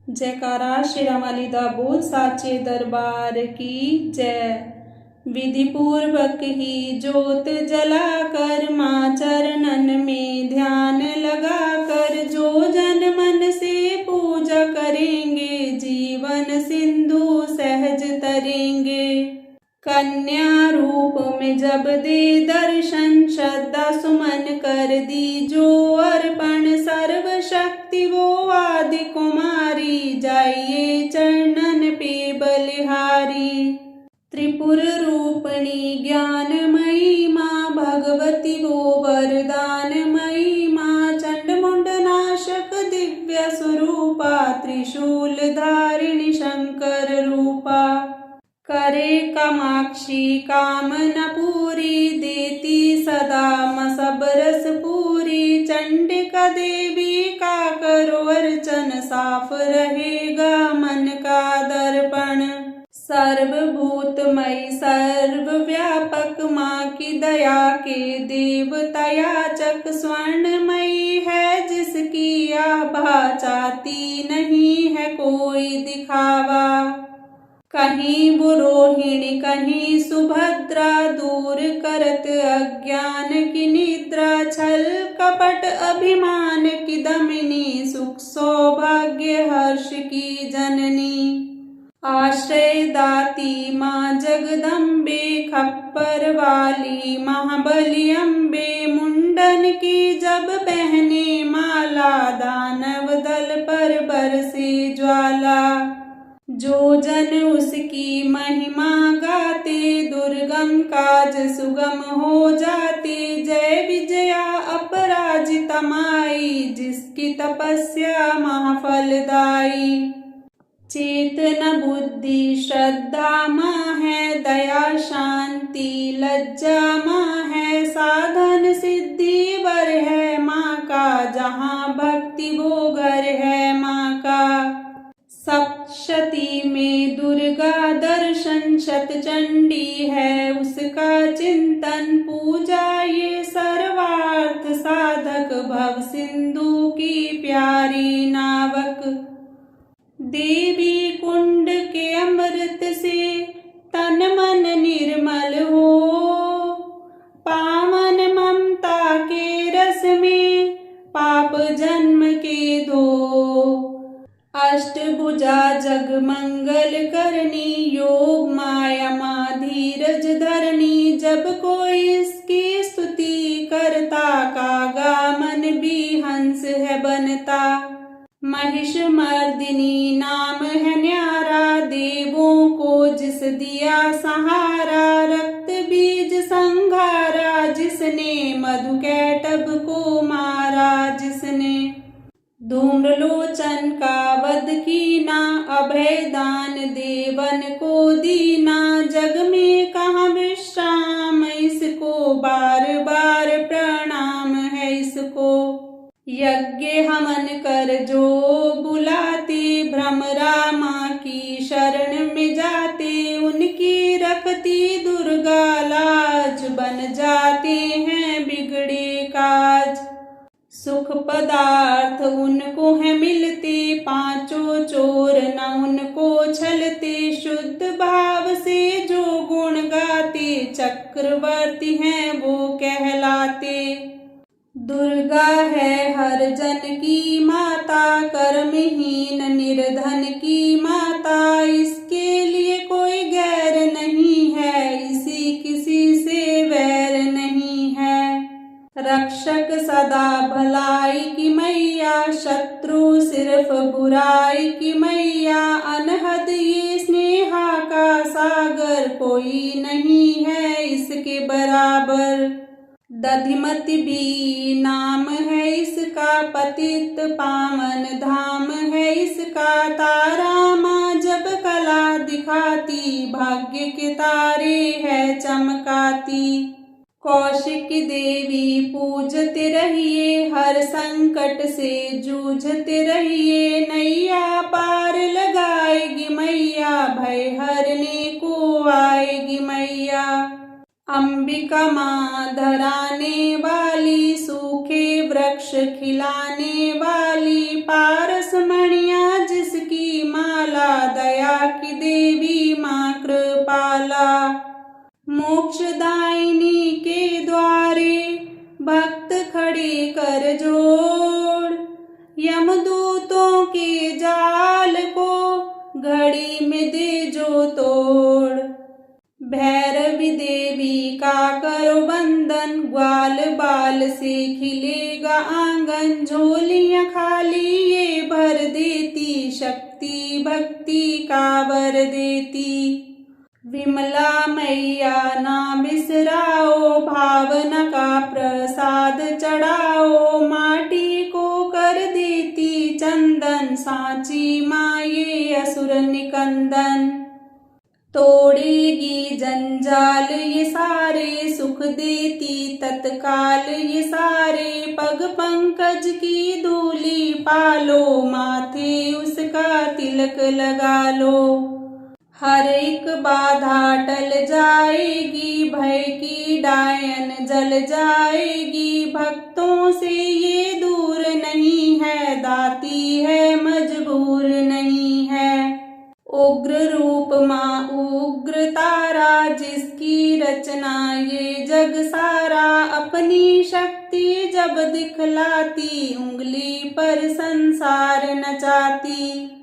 जयकारा श्री रामाली दा बोल साचे दरबार की जय। विधि पूर्वक ही जोत जलाकर माँ चरणन में ध्यान लगाकर जो जन मन से पूजा करेंगे जीवन सिंधु सहज तरेंगे। कन्या रूप में जब दे दर्शन श्रद्धा सुमन कर दी जो अर्पण सर्व शक्ति वो आदि कुमारी जाइए चरणन पे बलिहारी। त्रिपुर रूपणी ज्ञानमयी माँ भगवती वो वरदानमयी माँ चंड मुंड नाशक दिव्य स्वरूपा त्रिशूल धारिणी शंकर रूपा। करे कामाक्षी कामना पूरी देती सदा सब रस पूरी। चंडिका देवी का करो अर्चन साफ रहेगा मन का दर्पण। सर्वभूतमयी सर्वव्यापक माँ की दया के देवतायाचक स्वर्णमयी है जिसकी आभा चाहती नहीं है कोई दिखावा। कहीं वो रोहिणी कहीं सुभद्रा दूर करत अज्ञान की निद्रा। छल कपट अभिमान की दमिनी सुख सौभाग्य हर्ष की जननी। आश्रय दाती माँ जगदम्बे खप्पर वाली महाबली अम्बे। मुंडन की जब पहने माला दानव दल पर बरसे ज्वाला। जो जन उसकी महिमा गाते दुर्गम काज सुगम हो जाते। जय विजया अपराजिता माई जिसकी तपस्या महाफलदायी। चेतना बुद्धि श्रद्धा माँ है दया शांति लज्जा माँ है। साधन सिद्धि वर है माँ का जहाँ भक्ति वो घर है माँ का। सप्तशती में दुर्गा दर्शन शतचंडी है उसका चिंतन पूजा ये सर्वार्थ साधक भव सिंधु की प्यारी नावक। देवी कुंड के अमृत से तन मन निर्मल हो। पावन ममता के रस में पाप जन्म के धो। अष्टभुजा जग मंगल करनी योग माया माँ धीरज धरनी। जब कोई इसकी स्तुति करता कागा मन भी हंस है बनता। महिष मर्दिनी नाम है न्यारा देवों को जिस दिया सहारा। रक्त बीज संघारा जिसने मधुकैटभ को मारा जिसने। धूम्रलोचन का वध कीना अभय दान देवन को दीना। जग में कहाँ विश्राम इसको बार बार प्रणाम है इसको। यज्ञ हवन कर जो बुलाते भ्रमरा माँ की शरण में जाते। उनकी रखती दुर्गा लाज बन जाते हैं बिगड़े काज। सुख पदार्थ उनको है मिलते पांचों चोर न उनको छलते। शुद्ध भाव से जो गुण गाते चक्रवर्ती हैं वो कहलाते। दुर्गा है हर जन की माता कर्महीन निर्धन की माता। इसके लिए कोई गैर नहीं है इसी किसी से वैर नहीं है। रक्षक सदा भलाई की मैया शत्रु सिर्फ बुराई की मैया। अनहद ये स्नेहा का सागर कोई नहीं है इसके बराबर। दधिमति भी नाम है इसका पतित पावन धाम है इसका। तारा माँ जब कला दिखाती भाग्य के तारे है चमकाती। कौशिक देवी पूजते रहिए हर संकट से जूझते रहिए। नैया पार लगाएगी मैया भय हरने को आएगी मैया। अंबिका माँ धराने वाली सूखे वृक्ष खिलाने वाली। पारस मणिया जिसकी मोक्षदायिनी के द्वारे भक्त खड़े कर जोड़। यमदूतों के जाल को घड़ी में दे जो तोड़। भैरवी देवी का करो बंधन, ग्वाल बाल से खिलेगा आंगन। झोलियां खाली ये भर देती, शक्ति भक्ति का वर देती। विमला मैया ना बिसराओ, भावना का प्रसाद चढ़ाओ। माटी को कर देती चंदन, सांची माँ ये असुर निकंदन। तोड़ेगी जंजाल ये सारे, सुख देती तत्काल ये सारे। पग पंकज की धूली पालो, माथे उसका तिलक लगा लो। हर एक बाधा टल जाएगी, भय की डायन जल जाएगी। भक्तों से ये दूर नहीं है, दाती है मजबूर नहीं है। उग्र रूप माँ उग्र तारा, जिसकी रचना ये जग सारा। अपनी शक्ति जब दिखलाती, उंगली पर संसार नचाती।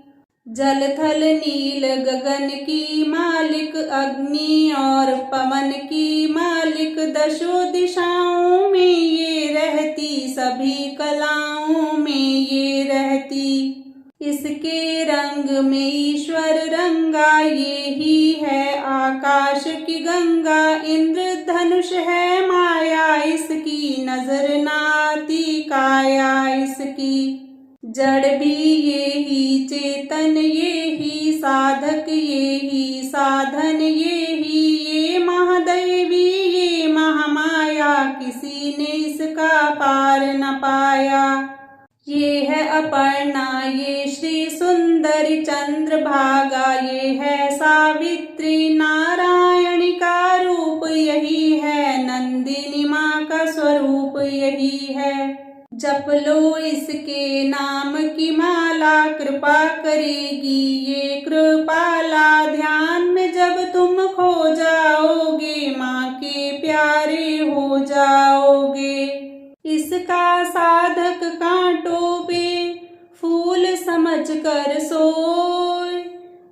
जल थल नील गगन की मालिक, अग्नि और पवन की मालिक। दशों दिशाओं में ये रहती, सभी कलाओं में ये रहती। इसके रंग में ईश्वर रंगा, ये ही है आकाश की गंगा। इंद्र धनुष है माया इसकी, नजर ना आती काया इसकी। जड़ भी ये ही, चेतन ये ही, साधक ये ही, साधन ये ही। ये महादैवी ये महामाया, किसी ने इसका पार न पाया। ये है अपर्णा ये श्री सुंदरी चंद्रभागा, ये है सावित्री नारायणी का रूप यही है। नंदिनी माँ का स्वरूप यही है। जप लो इसके नाम की माला, कृपा करेगी ये कृपाला। ध्यान में जब तुम खो जाओगे, माँ के प्यारे हो जाओगे। इसका साधक कांटों पे फूल समझ कर सोए।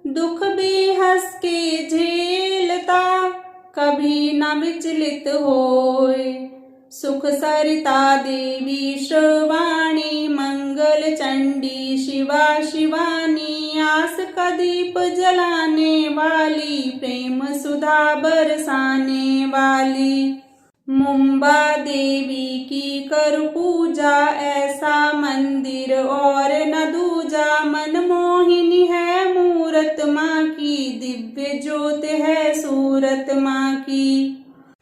दुख भी हंस के झेलता, कभी न विचलित होए। सुख सरिता देवी श्रवाणी, मंगल चंडी शिवा शिवानी। आस का दीप जलाने वाली, प्रेम सुधा बरसाने वाली। मुंबा देवी की कर पूजा, ऐसा मंदिर और न दूजा। मनमोहिनी है मूरत माँ की, दिव्य ज्योत है सूरत माँ की।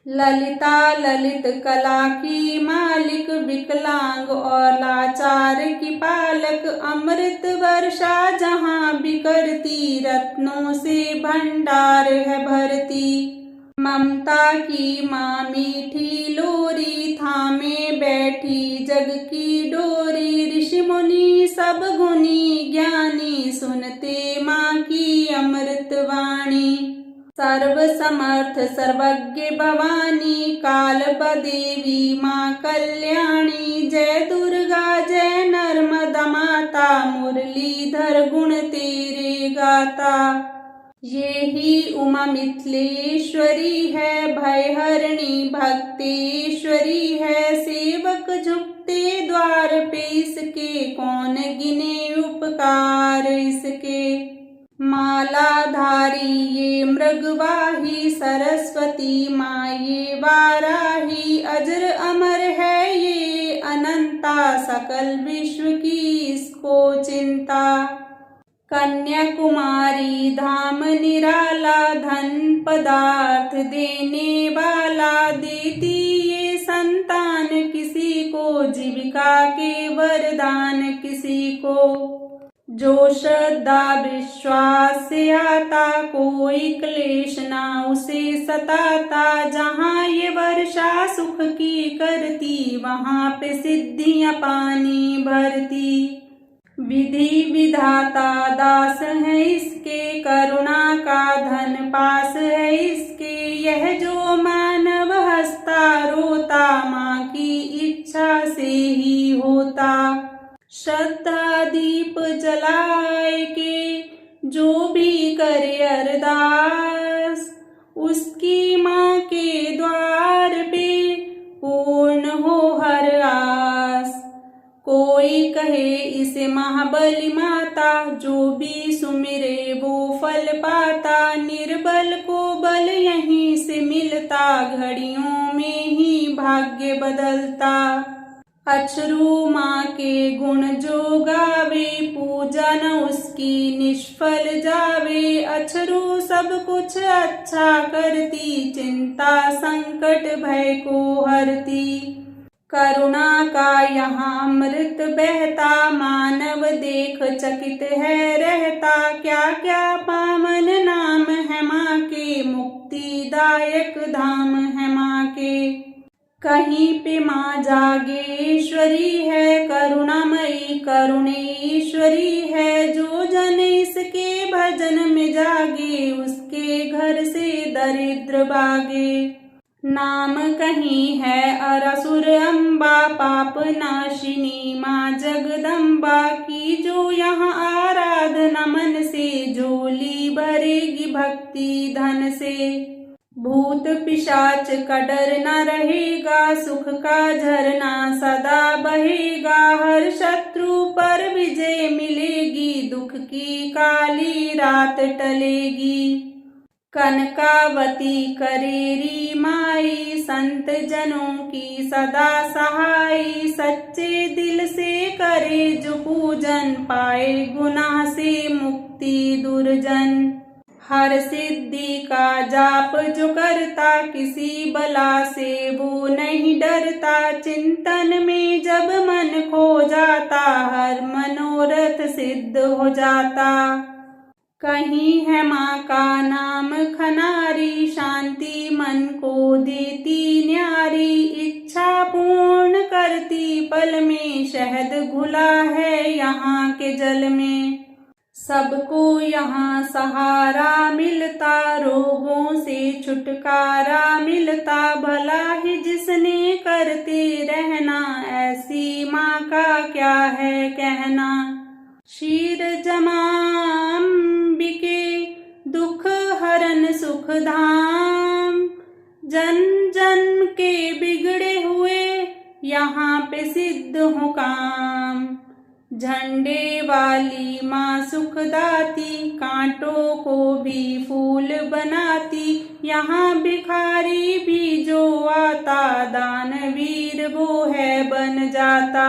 ललिता ललित कला की मालिक, विकलांग और लाचार की पालक। अमृत वर्षा जहाँ भी करती, रत्नों से भंडार है भरती। ममता की माँ मीठी लोरी, थामे बैठी जग की डोरी। ऋषि मुनि सब गुणी ज्ञानी, सुनते माँ की अमृत वाणी। सर्व समर्थ सर्वज्ञ भवानी, कालप देवी माँ कल्याणी। जय दुर्गा जय नर्मदा माता, मुरलीधर गुण तेरे गाता। ये ही उमा मिथिलेश्वरी है, भयहरिणी भक्तेश्वरी है। सेवक झुकते द्वार पे इसके, कौन गिने उपकार इसके। मालाधारी ये मृगवाही, सरस्वती माँ ये वाराही। अजर अमर है ये अनंता, सकल विश्व की इसको चिंता। कन्याकुमारी धाम निराला, धन पदार्थ देने वाला। देती ये संतान किसी को, जीविका के वरदान किसी को। जो श्रद्धा विश्वास से आता, कोई क्लेश ना उसे सताता। जहाँ ये वर्षा सुख की करती, वहाँ पे सिद्धियाँ पानी भरती। विधि विधाता दास है इसके, करुणा का धन पास है इसके। यह जो मानव हंसता रोता, माँ की इच्छा से ही होता। श्रद्धा दीप जलाए के जो भी करे अरदास, उसकी माँ के द्वार पे पूर्ण हो हर आस। कोई कहे इसे महाबली माता, जो भी सुमिरे वो फल पाता। निर्बल को बल यहीं से मिलता, घड़ियों में ही भाग्य बदलता। अछरू माँ के गुण जो गावे, पूजा न उसकी निष्फल जावे। अछरू सब कुछ अच्छा करती, चिंता संकट भय को हरती। करुणा का यहाँ अमृत बहता, मानव देख चकित है रहता। क्या क्या पावन नाम है माँ के, मुक्तिदायक धाम है माँ के। कहीं पे माँ जागेश्वरी है, करुणामयी करुणेश्वरी है। जो जन इसके भजन में जागे, उसके घर से दरिद्र भागे। नाम कहीं है अरसुर अम्बा, पाप नाशिनी माँ जगदम्बा की। जो यहाँ आराधना मन से, झोली भरेगी भक्ति धन से। भूत पिशाच का डर न रहेगा, सुख का झरना सदा बहेगा। हर शत्रु पर विजय मिलेगी, दुख की काली रात टलेगी। कनकावती करेरी माई, संत जनों की सदा सहाई। सच्चे दिल से करे जो पूजन, पाए गुनाह से मुक्ति दुर्जन। हर सिद्धि का जाप जो करता, किसी बला से वो नहीं डरता। चिंतन में जब मन खो जाता, हर मनोरथ सिद्ध हो जाता। कहीं है माँ का नाम खनारी, शांति मन को देती न्यारी। इच्छा पूर्ण करती पल में, शहद घुला है यहाँ के जल में। सबको यहाँ सहारा मिलता, रोगों से छुटकारा मिलता। भला ही जिसने करते रहना, ऐसी माँ का क्या है कहना। शीर जमांबिके दुख हरन सुख धाम, जन जन्म के बिगड़े हुए यहाँ पे सिद्ध हो काम। झंडे वाली माँ सुखदाती, कांटों को भी फूल बनाती। यहाँ भिखारी भी जो आता, दानवीर वो है बन जाता।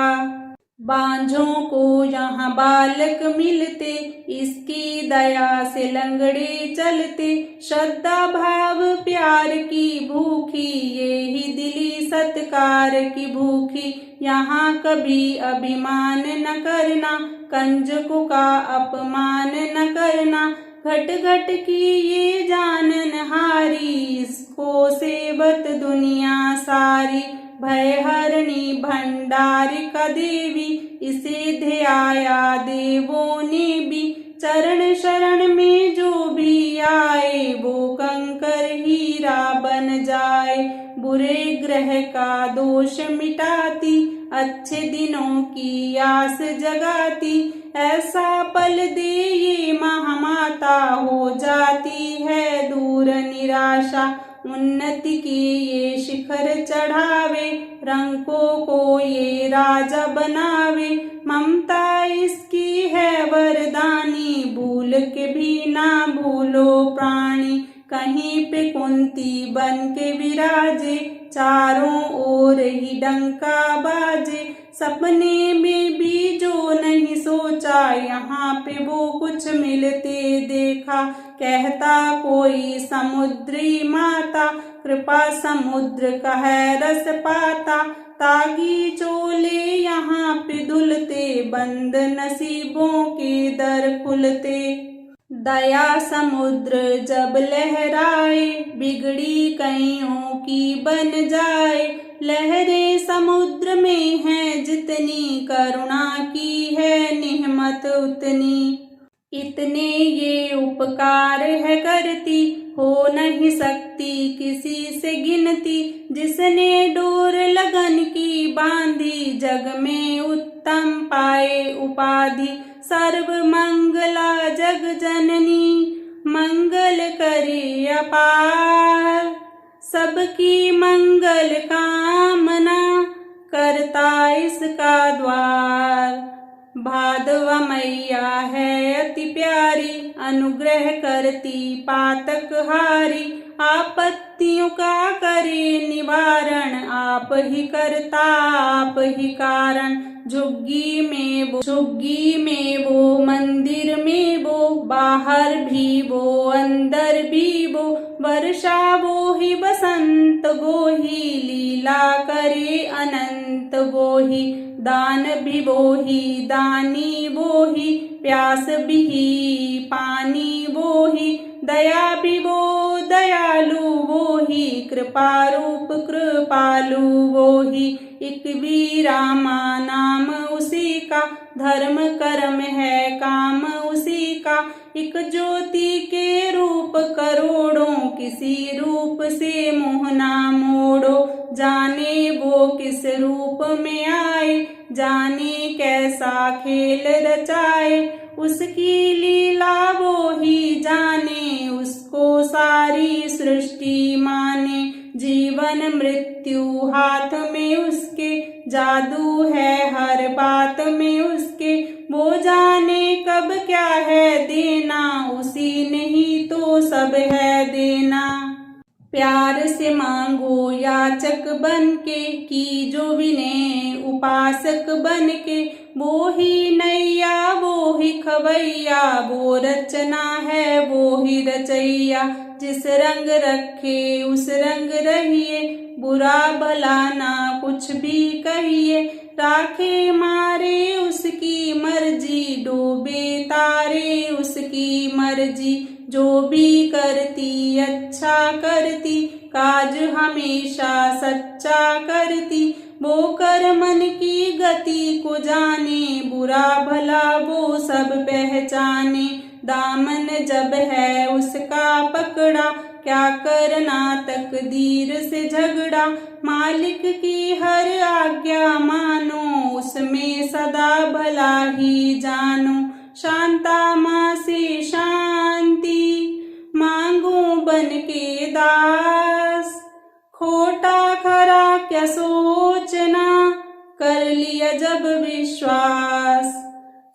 बांझों को यहाँ बालक मिलते, इसकी दया से लंगड़े चलते। श्रद्धा भाव प्यार की भूखी, ये ही दिली सत्कार की भूखी। यहाँ कभी अभिमान न करना, कंजकों का अपमान न करना। घट घट की ये जानन हारी, इसको सेवत दुनिया सारी। भयहरणी भंडारिका देवी, इसे ध्याया देवों ने भी। चरण शरण में जो भी आए, वो कंकर हीरा बन जाए। बुरे ग्रह का दोष मिटाती, अच्छे दिनों की आस जगाती। ऐसा पल दे ये महामाता, हो जाती है दूर निराशा। उन्नति की ये शिखर चढ़ावे, रंकों को ये राजा बनावे। ममता इसकी है वरदानी, भूल के भी ना भूलो प्राणी। कहीं पे कुंती बन के विराजे, चारों ओर ही डंका बाजे। सपने में भी जो नहीं सोचा, यहाँ पे वो कुछ मिलते देखा। कहता कोई समुद्री माता, कृपा समुद्र का है रस पाता। तागी चोले यहाँ पे धुलते, बंद नसीबों के दर खुलते। दया समुद्र जब लहराए, बिगड़ी कईयों की बन जाए। लहरें समुद्र में हैं जितनी, करुणा की है निहमत उतनी। इतने ये उपकार है करती, हो नहीं सकती किसी से गिनती। जिसने डोर लगन की बांधी, जग में उत्तम पाए उपाधि। सर्व मंगला जग जननी, मंगल करे अपार। सबकी मंगल कामना, करता इसका द्वार। भादव मैया है अति प्यारी, अनुग्रह करती पातक हारी। आपत्तियों का करे निवारण, आप ही करता आप ही कारण। झुग्गी में वो मंदिर में वो, बाहर भी वो अंदर भी वो। वर्षा वो ही बसंत वो ही, लीला करे अनंत वो ही। दान भी वो ही दानी वो ही, प्यास भी पानी वो ही। दया भी वो दयालु वो ही, कृपा रूप कृपालु वो ही। एक भी रामा नाम उसी का, धर्म कर्म है काम उसी का। एक ज्योति के रूप करोड़ों, किसी रूप से मुँह ना मोड़ो। जाने वो किस रूप में आए, जाने कैसा खेल रचाए। उसकी लीला वो ही जाने, उसको सारी सृष्टि माने। जीवन मृत्यु हाथ में उसके, जादू है हर बात में उसके। वो जाने कब क्या है देना, उसी ने ही तो सब है देना। प्यार से मांगो याचक बन के, कीजो विनय उपासक बन के। वो ही नैया वो ही खवैया, वो रचना है वो ही रचैया। जिस रंग रखे उस रंग रहिए, बुरा भला ना कुछ भी कहिए। राखे मारे उसकी मर्जी, डूबे तारे उसकी मर्जी। जो भी करती अच्छा करती, काज हमेशा सच्चा करती। वो कर मन की गति को जाने, बुरा भला वो सब पहचाने। दामन जब है उसका पकड़ा, क्या करना तकदीर से झगड़ा। मालिक की हर आज्ञा मानो, उसमें सदा भला ही जानो। शांता माँ से शांति मांगो बन के दास, खोटा खरा क्या सोचना, कर लिया जब विश्वास।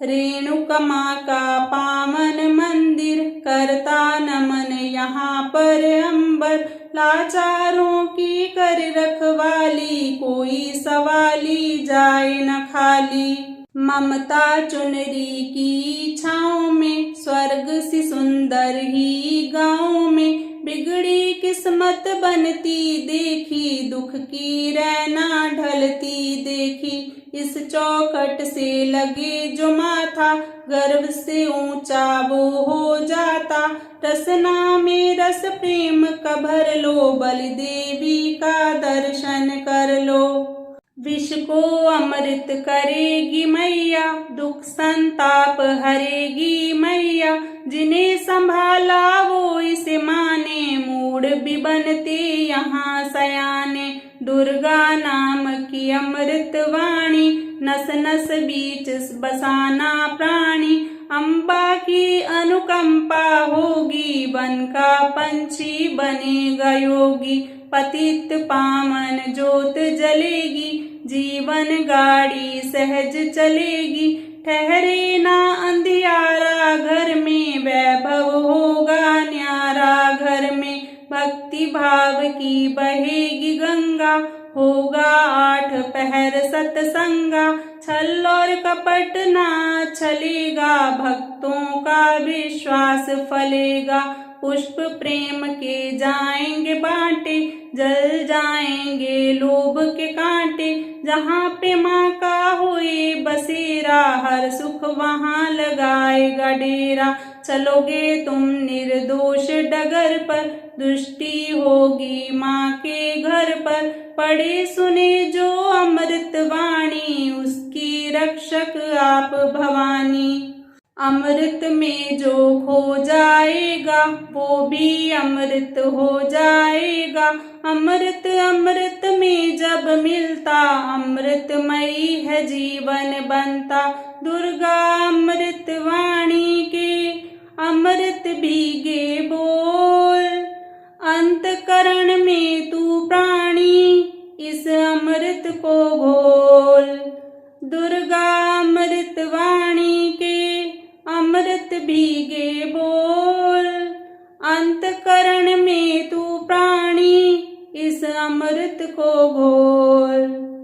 रेणुका माँ का पावन मंदिर, करता नमन यहाँ पर अंबर। लाचारों की कर रखवाली, कोई सवाली जाए न खाली। ममता चुनरी की छाँव में, स्वर्ग सी सुंदर ही गाँव में। बिगड़ी किस्मत बनती देखी, दुख की रैना ढलती देखी। इस चौखट से लगे जो माथा, गर्व से ऊंचा वो हो जाता। रसना में रस प्रेम का भर लो, बलि देवी का दर्शन कर लो। विष को अमृत करेगी मैया, दुख संताप हरेगी मैया। जिन्हें संभाला वो इसे माने, मूड भी बनते यहाँ सयाने। दुर्गा नाम की अमृत वाणी, नस नस बीच बसाना प्राणी। अम्बा की अनुकंपा होगी, वन का पंछी बनेगा योगी। पतित पावन जोत जलेगी, जीवन गाड़ी सहज चलेगी। ठहरे ना अंधियारा घर में, वैभव होगा न्यारा घर में। भक्ति भाव की बहेगी गंगा, होगा 8 पहर सतसंगा। छल और कपट ना छलेगा, भक्तों का विश्वास फलेगा। पुष्प प्रेम के जाएंगे बांटे, जल जाएंगे लोभ के कांटे। जहाँ पे माँ का होए बसेरा, हर सुख वहाँ लगाएगा डेरा। चलोगे तुम निर्दोष डगर पर, दृष्टि होगी माँ के घर पर। पढ़े सुने जो अमृत वाणी, उसकी रक्षक आप भवानी। अमृत में जो खो जाएगा, वो भी अमृत हो जाएगा। अमृत अमृत में जब मिलता, अमृतमयी है जीवन बनता। दुर्गा अमृत वाणी के अमृत भीगे बोल, अंतकरण में तू प्राणी, इस अमृत को घोल। दुर्गा अमृत वाणी के अमृत भीगे बोल, अंतकरण में तू प्राणी, इस अमृत को घोल।